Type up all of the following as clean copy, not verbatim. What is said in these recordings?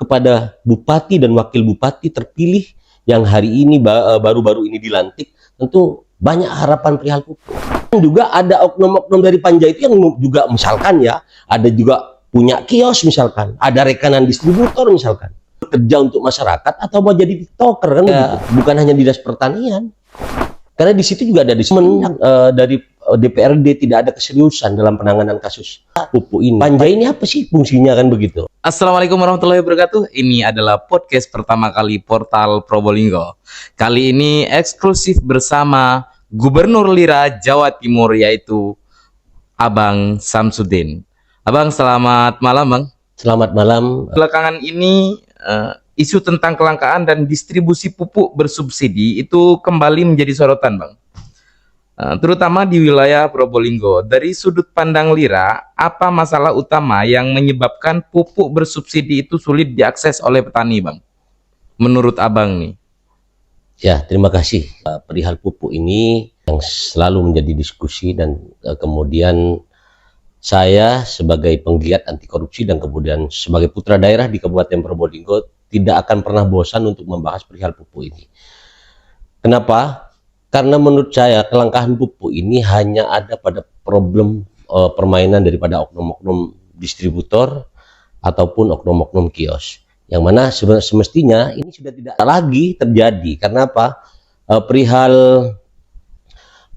kepada bupati dan wakil bupati terpilih yang hari ini baru-baru ini dilantik, tentu banyak harapan perihal pupuk. Juga ada oknum-oknum dari Panja itu yang juga misalkan ya, ada juga punya kios misalkan, ada rekanan distributor misalkan, bekerja untuk masyarakat atau mau jadi tiktoker kan ya, begitu. Bukan hanya dinas pertanian, karena di situ juga ada dari DPRD tidak ada keseriusan dalam penanganan kasus pupuk ini. Panja ini apa sih fungsinya kan begitu? Assalamualaikum warahmatullahi wabarakatuh. Ini adalah podcast pertama kali Portal Probolinggo. Kali ini eksklusif bersama Gubernur Lira Jawa Timur, yaitu Abang Samsudin. Abang, selamat malam, Bang. Selamat malam. Belakangan ini isu tentang kelangkaan dan distribusi pupuk bersubsidi itu kembali menjadi sorotan, Bang. Terutama di wilayah Probolinggo. Dari sudut pandang Lira, apa masalah utama yang menyebabkan pupuk bersubsidi itu sulit diakses oleh petani, Bang? Menurut Abang nih. Ya, terima kasih. Perihal pupuk ini yang selalu menjadi diskusi dan kemudian saya sebagai penggiat anti korupsi dan kemudian sebagai putra daerah di Kabupaten Probolinggo tidak akan pernah bosan untuk membahas perihal pupuk ini. Kenapa? Karena menurut saya kelangkaan pupuk ini hanya ada pada problem permainan daripada oknum-oknum distributor ataupun oknum-oknum kios. Yang mana semestinya ini sudah tidak lagi terjadi. Karena apa? Perihal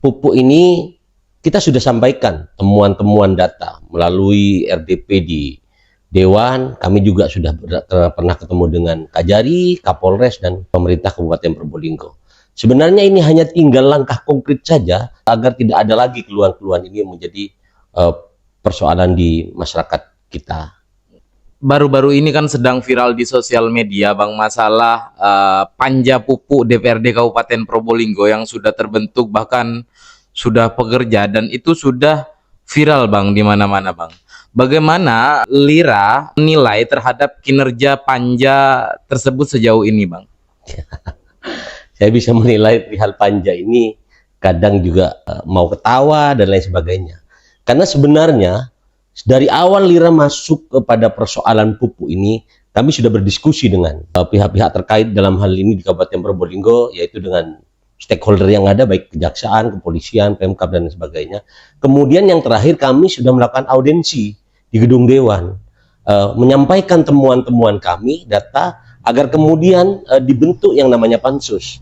pupuk ini kita sudah sampaikan temuan-temuan data melalui RDP di Dewan. Kami juga sudah pernah ketemu dengan Kajari, Kapolres, dan pemerintah Kabupaten Probolinggo. Sebenarnya ini hanya tinggal langkah konkret saja agar tidak ada lagi keluhan-keluhan ini menjadi persoalan di masyarakat kita. Baru-baru ini kan sedang viral di sosial media, Bang, masalah panja pupuk DPRD Kabupaten Probolinggo yang sudah terbentuk, bahkan sudah pekerja, dan itu sudah viral, Bang, di mana-mana, Bang. Bagaimana Lira menilai terhadap kinerja panja tersebut sejauh ini, Bang? Saya bisa menilai perihal panja ini kadang juga mau ketawa dan lain sebagainya. Karena sebenarnya dari awal Lira masuk kepada persoalan pupuk ini, kami sudah berdiskusi dengan pihak-pihak terkait dalam hal ini di Kabupaten Probolinggo, yaitu dengan stakeholder yang ada, baik kejaksaan, kepolisian, Pemkab, dan sebagainya. Kemudian yang terakhir kami sudah melakukan audiensi di gedung Dewan, menyampaikan temuan-temuan kami, data, agar kemudian dibentuk yang namanya pansus.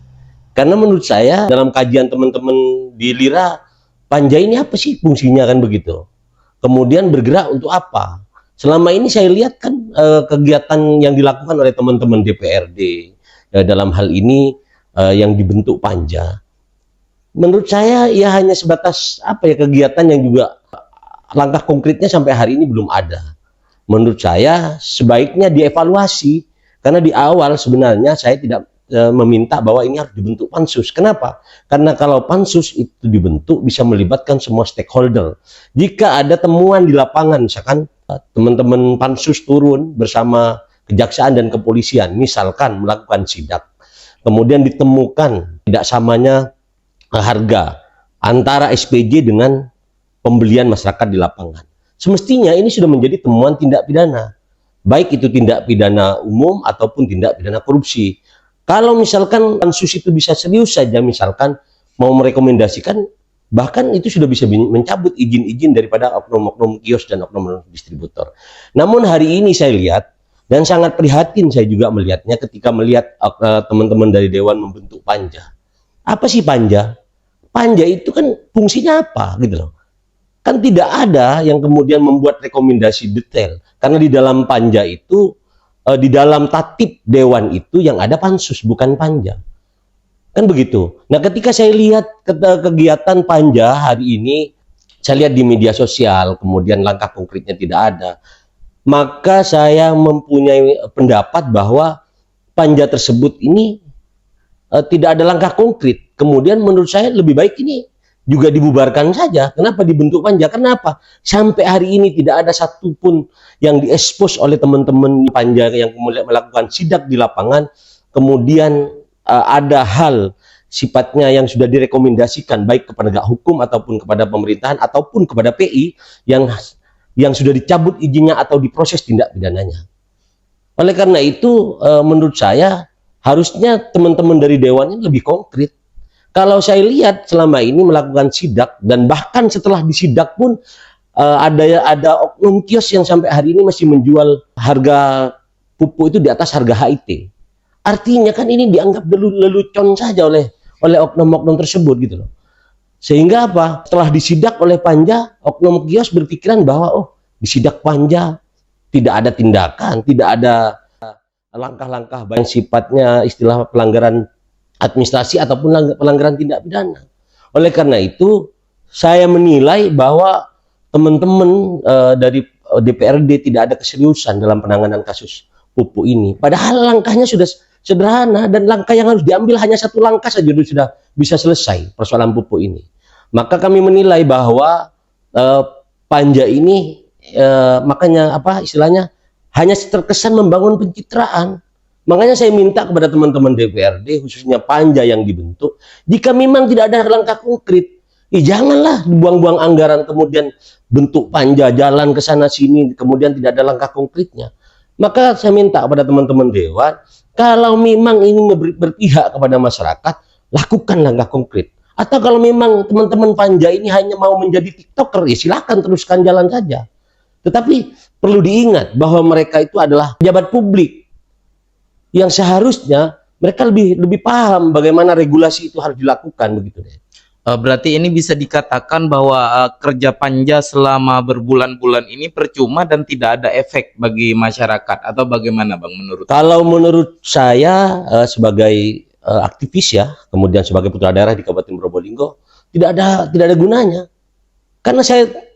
Karena menurut saya dalam kajian teman-teman di Lira, panja ini apa sih fungsinya kan begitu. Kemudian bergerak untuk apa? Selama ini saya lihat kan kegiatan yang dilakukan oleh teman-teman DPRD dalam hal ini yang dibentuk panja. Menurut saya ya hanya sebatas apa ya, kegiatan yang juga langkah konkretnya sampai hari ini belum ada. Menurut saya sebaiknya dievaluasi, karena di awal sebenarnya saya tidak meminta bahwa ini harus dibentuk pansus. Kenapa? Karena kalau pansus itu dibentuk bisa melibatkan semua stakeholder. Jika ada temuan di lapangan, misalkan teman-teman pansus turun bersama kejaksaan dan kepolisian, misalkan melakukan sidak, kemudian ditemukan tidak samanya harga antara SPJ dengan pembelian masyarakat di lapangan. Semestinya ini sudah menjadi temuan tindak pidana, baik itu tindak pidana umum ataupun tindak pidana korupsi. Kalau misalkan pansus itu bisa serius saja, misalkan mau merekomendasikan, bahkan itu sudah bisa mencabut izin-izin daripada oknum-oknum kios dan oknum distributor. Namun hari ini saya lihat, dan sangat prihatin saya juga melihatnya ketika melihat teman-teman dari Dewan membentuk panja. Apa sih panja? Panja itu kan fungsinya apa gitu loh. Kan tidak ada yang kemudian membuat rekomendasi detail. Karena di dalam panja itu, di dalam tatip Dewan itu yang ada pansus, bukan panja. Kan begitu. Nah, ketika saya lihat kegiatan panja hari ini, saya lihat di media sosial, kemudian langkah konkretnya tidak ada, maka saya mempunyai pendapat bahwa panja tersebut ini tidak ada langkah konkret. Kemudian menurut saya lebih baik ini juga dibubarkan saja. Kenapa dibentuk panja? Kenapa? Sampai hari ini tidak ada satupun yang diekspos oleh teman-teman panja yang kemudian melakukan sidak di lapangan, kemudian ada hal sifatnya yang sudah direkomendasikan baik kepada penegak hukum ataupun kepada pemerintahan ataupun kepada PI yang sudah dicabut izinnya atau diproses tindak pidananya. Oleh karena itu, menurut saya harusnya teman-teman dari Dewan ini lebih konkret. Kalau saya lihat selama ini melakukan sidak dan bahkan setelah disidak pun ada oknum kios yang sampai hari ini masih menjual harga pupuk itu di atas harga HIT. Artinya kan ini dianggap lelucon saja oleh oknum-oknum tersebut gitu loh. Sehingga apa? Setelah disidak oleh Panja, oknum kios berpikiran bahwa oh, disidak Panja tidak ada tindakan, tidak ada langkah-langkah baik sifatnya istilah pelanggaran administrasi ataupun pelanggaran tindak pidana. Oleh karena itu, saya menilai bahwa teman-teman dari DPRD tidak ada keseriusan dalam penanganan kasus pupuk ini. Padahal langkahnya sudah sederhana dan langkah yang harus diambil hanya satu langkah saja sudah bisa selesai persoalan pupuk ini. Maka kami menilai bahwa Panja ini makanya apa istilahnya hanya terkesan membangun pencitraan. Makanya saya minta kepada teman-teman DPRD khususnya Panja yang dibentuk, jika memang tidak ada langkah konkret, janganlah dibuang-buang anggaran kemudian bentuk Panja jalan ke sana sini kemudian tidak ada langkah konkretnya. Maka saya minta kepada teman-teman Dewan, kalau memang ini berpihak kepada masyarakat, lakukan langkah konkret. Atau kalau memang teman-teman Panja ini hanya mau menjadi TikToker, ya silakan teruskan jalan saja. Tetapi perlu diingat bahwa mereka itu adalah pejabat publik yang seharusnya mereka lebih paham bagaimana regulasi itu harus dilakukan begitu deh. Berarti ini bisa dikatakan bahwa kerja Panja selama berbulan-bulan ini percuma dan tidak ada efek bagi masyarakat atau bagaimana Bang menurut? Kalau menurut saya sebagai aktivis ya, kemudian sebagai putra daerah di Kabupaten Probolinggo tidak ada gunanya. Karena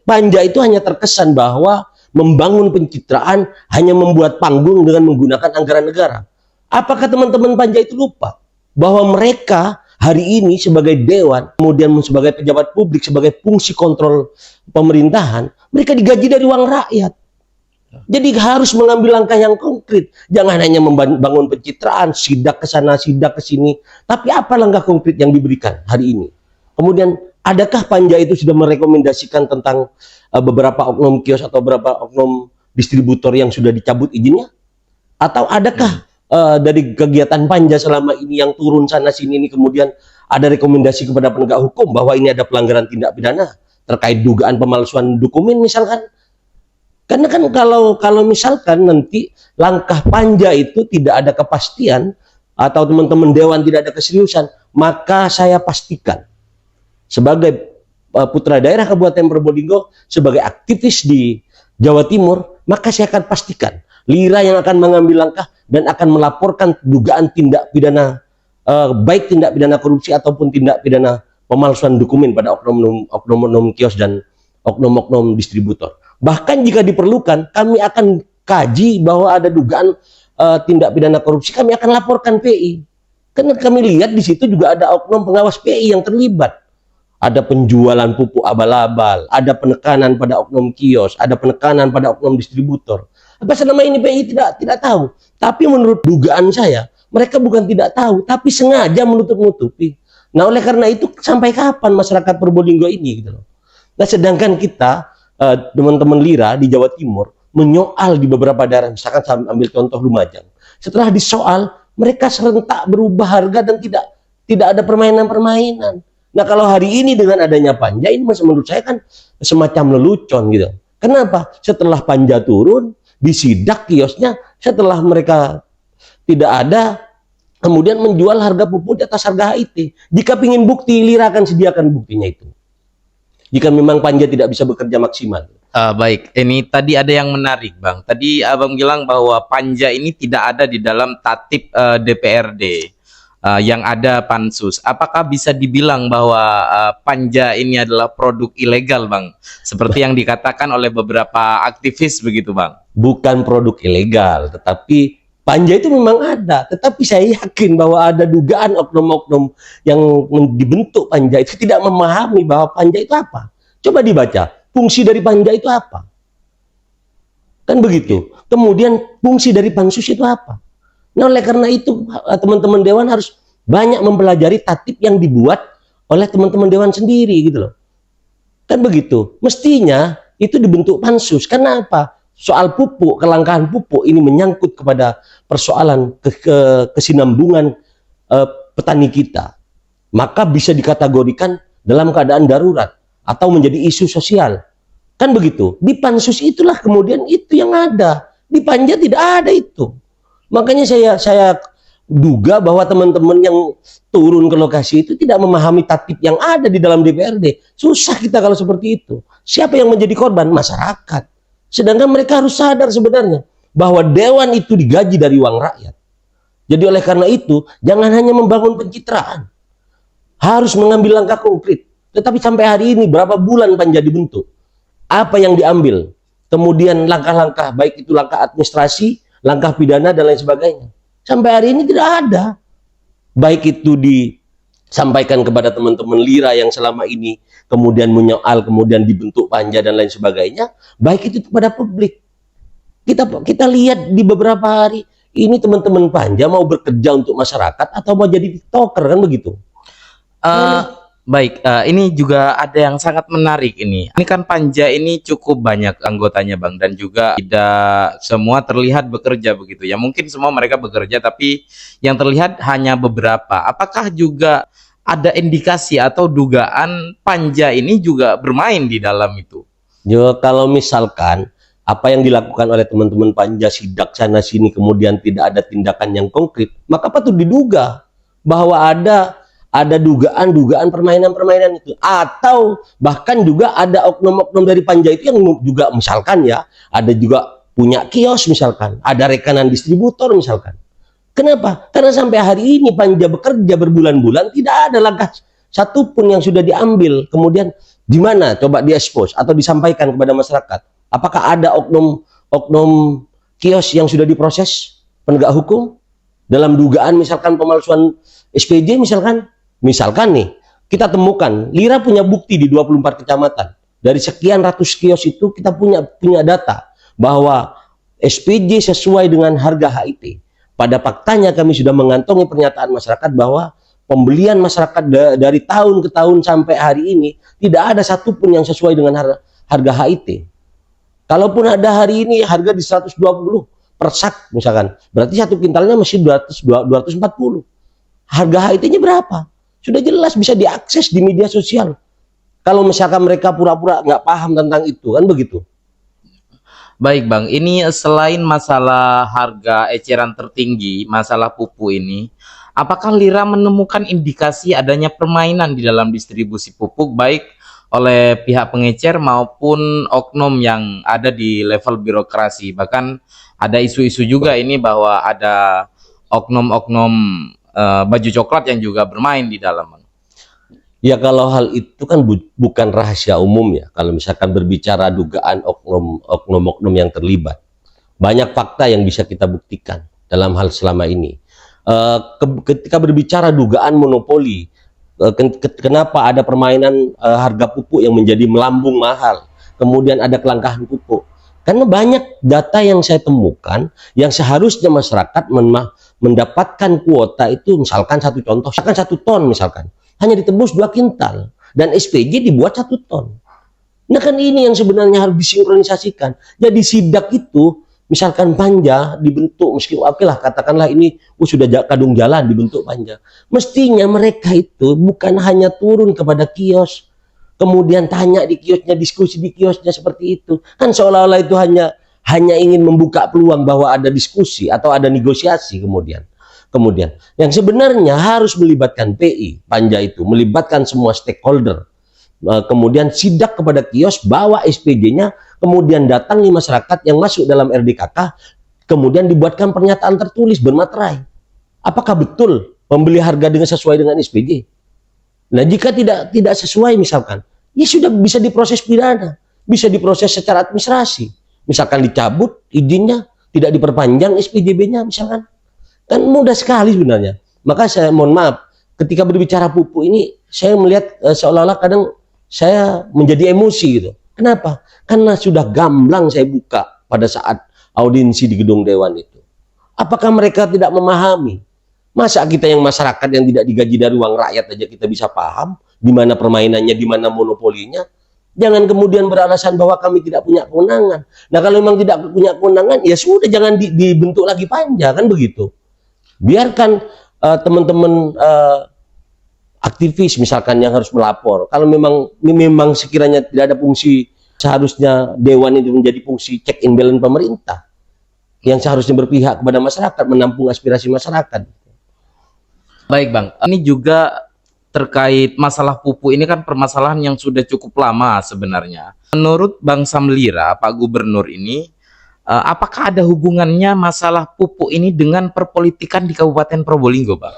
Panja itu hanya terkesan bahwa membangun pencitraan hanya membuat panggung dengan menggunakan anggaran negara. Apakah teman-teman Panja itu lupa bahwa mereka hari ini sebagai dewan, kemudian sebagai pejabat publik, sebagai fungsi kontrol pemerintahan, mereka digaji dari uang rakyat. Jadi harus mengambil langkah yang konkret. Jangan hanya membangun pencitraan, sidak ke sana, sidak ke sini. Tapi apa langkah konkret yang diberikan hari ini? Kemudian, adakah Panja itu sudah merekomendasikan tentang beberapa oknum kios atau beberapa oknum distributor yang sudah dicabut izinnya? Atau adakah dari kegiatan Panja selama ini yang turun sana sini ini kemudian ada rekomendasi kepada penegak hukum bahwa ini ada pelanggaran tindak pidana terkait dugaan pemalsuan dokumen misalkan? Karena kan kalau misalkan nanti langkah Panja itu tidak ada kepastian atau teman-teman dewan tidak ada keseriusan, maka saya pastikan sebagai putra daerah Kabupaten Probolinggo, sebagai aktivis di Jawa Timur, maka saya akan pastikan Lira yang akan mengambil langkah dan akan melaporkan dugaan tindak pidana baik tindak pidana korupsi ataupun tindak pidana pemalsuan dokumen pada oknum-oknum kios dan oknum-oknum distributor. Bahkan jika diperlukan, kami akan kaji bahwa ada dugaan tindak pidana korupsi, kami akan laporkan PI. Karena kami lihat di situ juga ada oknum pengawas PI yang terlibat. Ada penjualan pupuk abal-abal, ada penekanan pada oknum kios, ada penekanan pada oknum distributor. Apa selama ini PI tidak tahu? Tapi menurut dugaan saya, mereka bukan tidak tahu, tapi sengaja menutup-nutupi. Nah, oleh karena itu sampai kapan masyarakat Probolinggo ini gitu loh. Nah, sedangkan kita teman-teman Lira di Jawa Timur menyoal di beberapa daerah, misalkan saya ambil contoh Lumajang. Setelah disoal, mereka serentak berubah harga dan tidak ada permainan-permainan. Nah, kalau hari ini dengan adanya Panja ini menurut saya kan semacam lelucon gitu. Kenapa? Setelah Panja turun, disidak kiosnya, setelah mereka tidak ada, kemudian menjual harga pupuk di atas harga HIT. Jika ingin bukti, Lira akan sediakan buktinya itu. Jika memang Panja tidak bisa bekerja maksimal. Baik, ini tadi ada yang menarik Bang. Tadi Abang bilang bahwa Panja ini tidak ada di dalam tatip DPRD. Yang ada pansus. Apakah bisa dibilang bahwa Panja ini adalah produk ilegal Bang? Seperti yang dikatakan oleh beberapa aktivis begitu Bang. Bukan produk ilegal, tetapi Panja itu memang ada. Tetapi saya yakin bahwa ada dugaan oknum-oknum yang dibentuk Panja itu tidak memahami bahwa Panja itu apa. Coba dibaca, fungsi dari Panja itu apa. Kan begitu. Kemudian fungsi dari pansus itu apa. Nah, oleh karena itu teman-teman dewan harus banyak mempelajari tatip yang dibuat oleh teman-teman dewan sendiri gitu loh. Kan begitu. Mestinya itu dibentuk pansus. Karena apa? soal pupuk, kelangkaan pupuk ini menyangkut kepada persoalan kesinambungan petani kita, maka bisa dikategorikan dalam keadaan darurat atau menjadi isu sosial. Kan begitu. Di pansus itulah kemudian itu yang ada. Di Panja tidak ada itu. Makanya saya duga bahwa teman-teman yang turun ke lokasi itu tidak memahami tatip yang ada di dalam DPRD. Susah kita kalau seperti itu. Siapa yang menjadi korban? Masyarakat. Sedangkan mereka harus sadar sebenarnya bahwa dewan itu digaji dari uang rakyat. Jadi oleh karena itu, jangan hanya membangun pencitraan. Harus mengambil langkah konkret. Tetapi sampai hari ini berapa bulan Panja dibentuk? Apa yang diambil? Kemudian langkah-langkah, baik itu langkah administrasi, langkah pidana, dan lain sebagainya. Sampai hari ini tidak ada. Baik itu disampaikan kepada teman-teman Lira yang selama ini kemudian menyoal, kemudian dibentuk Panja dan lain sebagainya, baik itu kepada publik. Kita lihat di beberapa hari ini teman-teman Panja mau bekerja untuk masyarakat atau mau jadi tiktoker, kan begitu. Baik, ini juga ada yang sangat menarik ini. Ini kan Panja ini cukup banyak anggotanya, Bang, dan juga tidak semua terlihat bekerja begitu. Ya mungkin semua mereka bekerja, tapi yang terlihat hanya beberapa. Apakah juga ada indikasi atau dugaan Panja ini juga bermain di dalam itu? Jo, kalau misalkan apa yang dilakukan oleh teman-teman Panja sidak sana sini kemudian tidak ada tindakan yang konkret, maka patut diduga bahwa ada dugaan permainan-permainan itu, atau bahkan juga ada oknum-oknum dari Panja itu yang juga misalkan ya ada juga punya kios misalkan, ada rekanan distributor misalkan. Kenapa? Karena sampai hari ini Panja bekerja berbulan-bulan tidak ada langkah satupun yang sudah diambil. Kemudian di mana coba diekspos atau disampaikan kepada masyarakat? Apakah ada oknum kios yang sudah diproses penegak hukum dalam dugaan misalkan pemalsuan SPJ misalkan? Misalkan nih, kita temukan, Lira punya bukti di 24 kecamatan. Dari sekian ratus kios itu kita punya data bahwa SPJ sesuai dengan harga HIT. Pada faktanya kami sudah mengantongi pernyataan masyarakat bahwa pembelian masyarakat dari tahun ke tahun sampai hari ini tidak ada satupun yang sesuai dengan harga HIT. Kalaupun ada hari ini harga di 120 per sak misalkan, berarti satu kintalnya masih 240. Harga HIT-nya berapa? Sudah jelas bisa diakses di media sosial. Kalau misalkan mereka pura-pura nggak paham tentang itu, kan begitu. Baik, Bang, ini selain masalah harga eceran tertinggi, masalah pupuk ini, apakah Lira menemukan indikasi adanya permainan di dalam distribusi pupuk baik oleh pihak pengecer maupun oknum yang ada di level birokrasi? Bahkan ada isu-isu juga ini bahwa ada oknum-oknum baju coklat yang juga bermain di dalam. Ya kalau hal itu kan bukan rahasia umum ya. Kalau misalkan berbicara dugaan oknum-oknum yang terlibat, banyak fakta yang bisa kita buktikan dalam hal selama ini. Ketika berbicara dugaan monopoli, kenapa ada permainan harga pupuk yang menjadi melambung mahal, kemudian ada kelangkaan pupuk. Karena banyak data yang saya temukan yang seharusnya masyarakat mendapatkan kuota itu, misalkan satu contoh, misalkan 1 ton misalkan, hanya ditebus 2 kintal dan SPJ dibuat 1 ton. Nah kan ini yang sebenarnya harus disinkronisasikan. Jadi sidak itu, misalkan Panja dibentuk, meski oke lah katakanlah ini sudah kadung jalan dibentuk Panja. Mestinya mereka itu bukan hanya turun kepada kios, kemudian tanya di kiosnya, diskusi di kiosnya seperti itu. Kan seolah-olah itu hanya ingin membuka peluang bahwa ada diskusi atau ada negosiasi kemudian yang sebenarnya harus melibatkan PI, Panja itu melibatkan semua stakeholder, kemudian sidak kepada kios, bawa SPJ-nya, kemudian datangi masyarakat yang masuk dalam RDKK, kemudian dibuatkan pernyataan tertulis bermaterai. Apakah betul membeli harga sesuai dengan SPJ? Nah, jika tidak sesuai misalkan, ya sudah bisa diproses pidana, bisa diproses secara administrasi. Misalkan dicabut izinnya, tidak diperpanjang SPJB-nya misalkan. Kan mudah sekali sebenarnya. Maka saya mohon maaf, ketika berbicara pupuk ini, saya melihat seolah-olah kadang saya menjadi emosi gitu. Kenapa? Karena sudah gamblang saya buka pada saat audiensi di gedung Dewan itu. Apakah mereka tidak memahami? Masa kita yang masyarakat yang tidak digaji dari uang rakyat aja kita bisa paham di mana permainannya, di mana monopolinya? Jangan kemudian beralasan bahwa kami tidak punya kewenangan. Nah, kalau memang tidak punya kewenangan, ya sudah, jangan dibentuk lagi panja, kan begitu. Biarkan teman-teman aktivis misalkan yang harus melapor. Kalau memang sekiranya tidak ada fungsi, seharusnya dewan itu menjadi fungsi check and balance pemerintah yang seharusnya berpihak kepada masyarakat, menampung aspirasi masyarakat. Baik Bang, ini juga terkait masalah pupuk ini kan permasalahan yang sudah cukup lama sebenarnya. Menurut Bang Samlira, Pak Gubernur ini, apakah ada hubungannya masalah pupuk ini dengan perpolitikan di Kabupaten Probolinggo, Bang?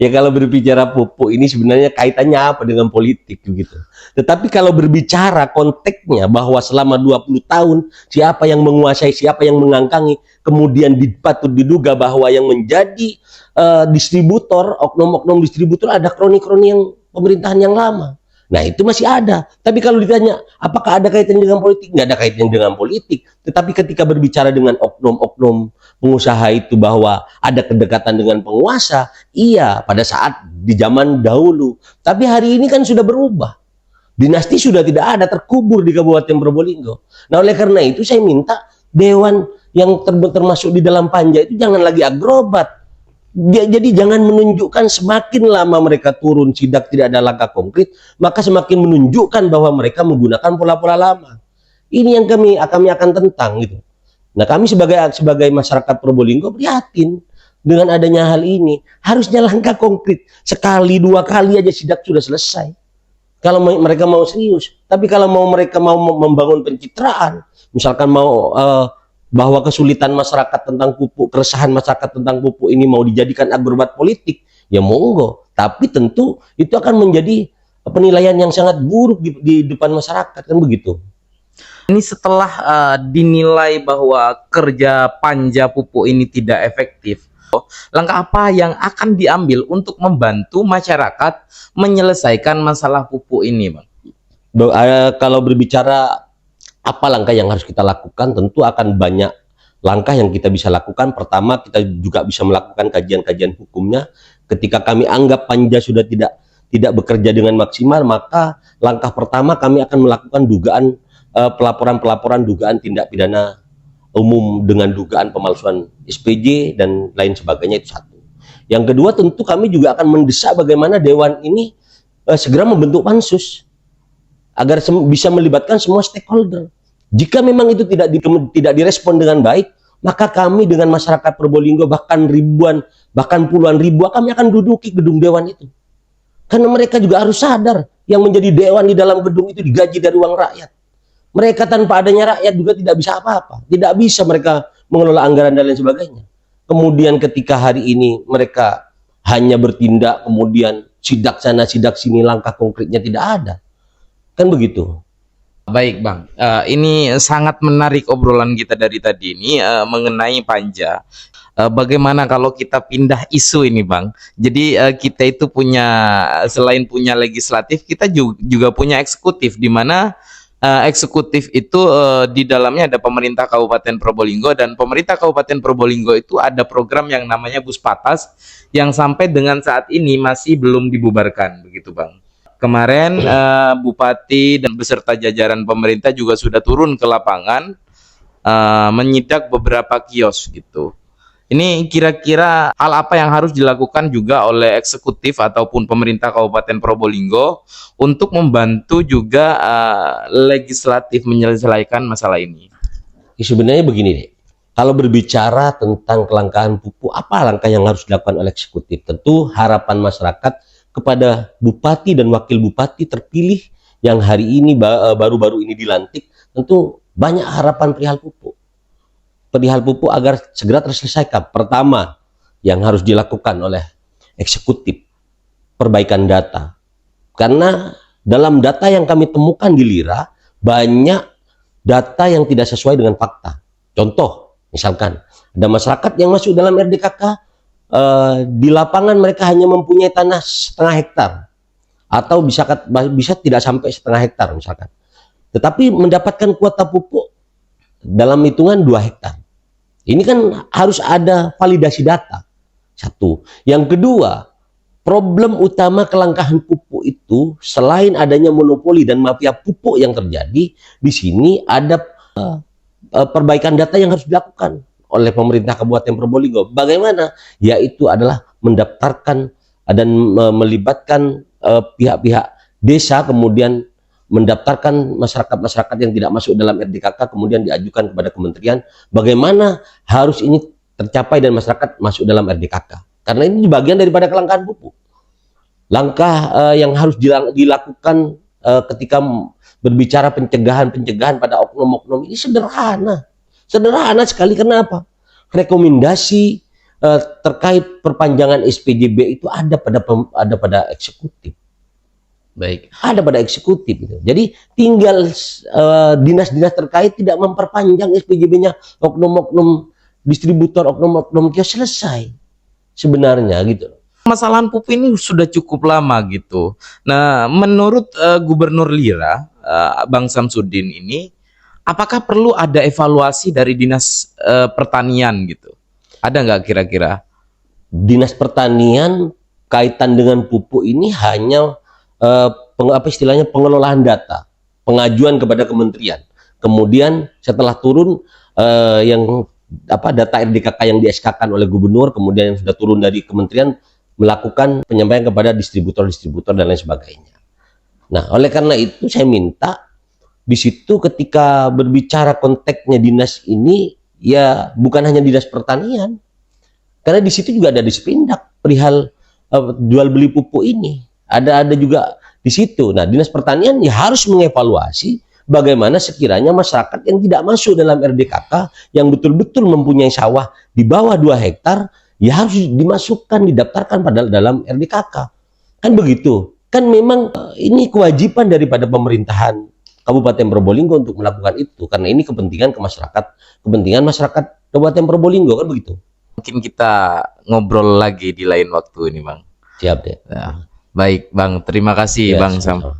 Ya, kalau berbicara pupuk ini sebenarnya kaitannya apa dengan politik gitu. Tetapi kalau berbicara konteksnya bahwa selama 20 tahun siapa yang menguasai, siapa yang mengangkangi, kemudian patut diduga bahwa yang menjadi distributor, oknum-oknum distributor ada kroni-kroni yang pemerintahan yang lama. Nah, itu masih ada. Tapi kalau ditanya apakah ada kaitan dengan politik, nggak ada kaitan dengan politik. Tetapi ketika berbicara dengan oknum-oknum pengusaha itu bahwa ada kedekatan dengan penguasa, iya, pada saat di zaman dahulu. Tapi hari ini kan sudah berubah. Dinasti sudah tidak ada, terkubur di Kabupaten Probolinggo. Nah, oleh karena itu saya minta dewan yang termasuk di dalam panja itu jangan lagi agrobat. Jadi jangan menunjukkan semakin lama mereka turun sidak tidak ada langkah konkret, maka semakin menunjukkan bahwa mereka menggunakan pola-pola lama. Ini yang kami akan tentang gitu. Nah, kami sebagai masyarakat Probolinggo prihatin dengan adanya hal ini. Harusnya langkah konkret, sekali dua kali aja sidak sudah selesai. Kalau mereka mau serius, tapi kalau mereka mau membangun pencitraan, misalkan mau bahwa kesulitan masyarakat tentang pupuk, keresahan masyarakat tentang pupuk ini mau dijadikan agrobat politik, ya monggo. Tapi tentu itu akan menjadi penilaian yang sangat buruk di depan masyarakat, kan begitu. Ini setelah dinilai bahwa kerja panja pupuk ini tidak efektif, langkah apa yang akan diambil untuk membantu masyarakat menyelesaikan masalah pupuk ini, Bang? Kalau berbicara apa langkah yang harus kita lakukan, tentu akan banyak langkah yang kita bisa lakukan. Pertama, kita juga bisa melakukan kajian-kajian hukumnya. Ketika kami anggap panja sudah tidak bekerja dengan maksimal, maka langkah pertama kami akan melakukan dugaan pelaporan dugaan tindak pidana umum dengan dugaan pemalsuan SPJ dan lain sebagainya, itu satu. Yang kedua, tentu kami juga akan mendesak bagaimana dewan ini segera membentuk pansus agar bisa melibatkan semua stakeholder. Jika memang itu tidak direspon dengan baik, maka kami dengan masyarakat Probolinggo bahkan ribuan, bahkan puluhan ribu, kami akan duduki gedung dewan itu. Karena mereka juga harus sadar yang menjadi dewan di dalam gedung itu digaji dari uang rakyat. Mereka tanpa adanya rakyat juga tidak bisa apa-apa. Tidak bisa mereka mengelola anggaran dan lain sebagainya. Kemudian ketika hari ini mereka hanya bertindak, kemudian sidak sana, sidak sini, langkah konkretnya tidak ada. Kan begitu. Baik Bang, ini sangat menarik obrolan kita dari tadi ini mengenai panja. Bagaimana kalau kita pindah isu ini Bang? Jadi kita itu selain punya legislatif, kita juga punya eksekutif, di mana eksekutif itu di dalamnya ada pemerintah Kabupaten Probolinggo, dan pemerintah Kabupaten Probolinggo itu ada program yang namanya Buspatas yang sampai dengan saat ini masih belum dibubarkan, begitu Bang. Kemarin Bupati dan beserta jajaran pemerintah juga sudah turun ke lapangan menyidak beberapa kios gitu. Ini kira-kira hal apa yang harus dilakukan juga oleh eksekutif ataupun pemerintah Kabupaten Probolinggo untuk membantu juga legislatif menyelesaikan masalah ini? Sebenarnya begini deh, kalau berbicara tentang kelangkaan pupuk, apa langkah yang harus dilakukan oleh eksekutif? Tentu harapan masyarakat kepada bupati dan wakil bupati terpilih yang hari ini baru-baru ini dilantik, tentu banyak harapan perihal pupuk agar segera terselesaikan. Pertama yang harus dilakukan oleh eksekutif, perbaikan data. Karena dalam data yang kami temukan di Lira, banyak data yang tidak sesuai dengan fakta. Contoh, misalkan ada masyarakat yang masuk dalam RDKK, di lapangan mereka hanya mempunyai tanah setengah hektar atau bisa tidak sampai setengah hektar misalkan, tetapi mendapatkan kuota pupuk dalam hitungan 2 hektar. Ini kan harus ada validasi data. Satu. Yang kedua, problem utama kelangkaan pupuk itu selain adanya monopoli dan mafia pupuk yang terjadi di sini, ada perbaikan data yang harus dilakukan oleh pemerintah Kabupaten Probolinggo. Bagaimana? Yaitu adalah mendaftarkan dan melibatkan pihak-pihak desa, kemudian mendaftarkan masyarakat-masyarakat yang tidak masuk dalam RDKK, kemudian diajukan kepada kementerian bagaimana harus ini tercapai dan masyarakat masuk dalam RDKK. Karena ini bagian daripada kelangkaan pupuk. Langkah yang harus dilakukan ketika berbicara pencegahan pada oknum-oknum ini sederhana. Sederhana sekali. Kenapa? Rekomendasi terkait perpanjangan SPJB itu ada pada eksekutif. Baik. Ada pada eksekutif gitu. Jadi tinggal dinas-dinas terkait tidak memperpanjang SPJB-nya, oknum-oknum distributor, oknum-oknum kios, selesai sebenarnya gitu. Masalahan pupuk ini sudah cukup lama gitu. Nah, menurut Gubernur Lira, Bang Samsudin ini, apakah perlu ada evaluasi dari Dinas Pertanian gitu? Ada nggak kira-kira? Dinas Pertanian kaitan dengan pupuk ini hanya istilahnya pengelolaan data, pengajuan kepada kementerian. Kemudian setelah turun data RDKK yang di-SK-kan oleh gubernur, kemudian yang sudah turun dari kementerian melakukan penyampaian kepada distributor-distributor dan lain sebagainya. Nah, oleh karena itu saya minta di situ ketika berbicara konteksnya dinas ini ya bukan hanya dinas pertanian, karena di situ juga ada Dispindak perihal jual beli pupuk ini. Ada juga di situ. Nah, dinas pertanian ya harus mengevaluasi bagaimana sekiranya masyarakat yang tidak masuk dalam RDKK yang betul-betul mempunyai sawah di bawah 2 hektar ya harus dimasukkan, didaftarkan pada dalam RDKK. Kan begitu. Kan memang ini kewajiban daripada pemerintahan Kabupaten Probolinggo untuk melakukan itu, karena ini kepentingan kepentingan masyarakat Kabupaten Probolinggo, kan begitu. Mungkin kita ngobrol lagi di lain waktu ini, Bang. Siap deh. Nah, baik, Bang. Terima kasih, Ya, Bang Sam. sama-sama.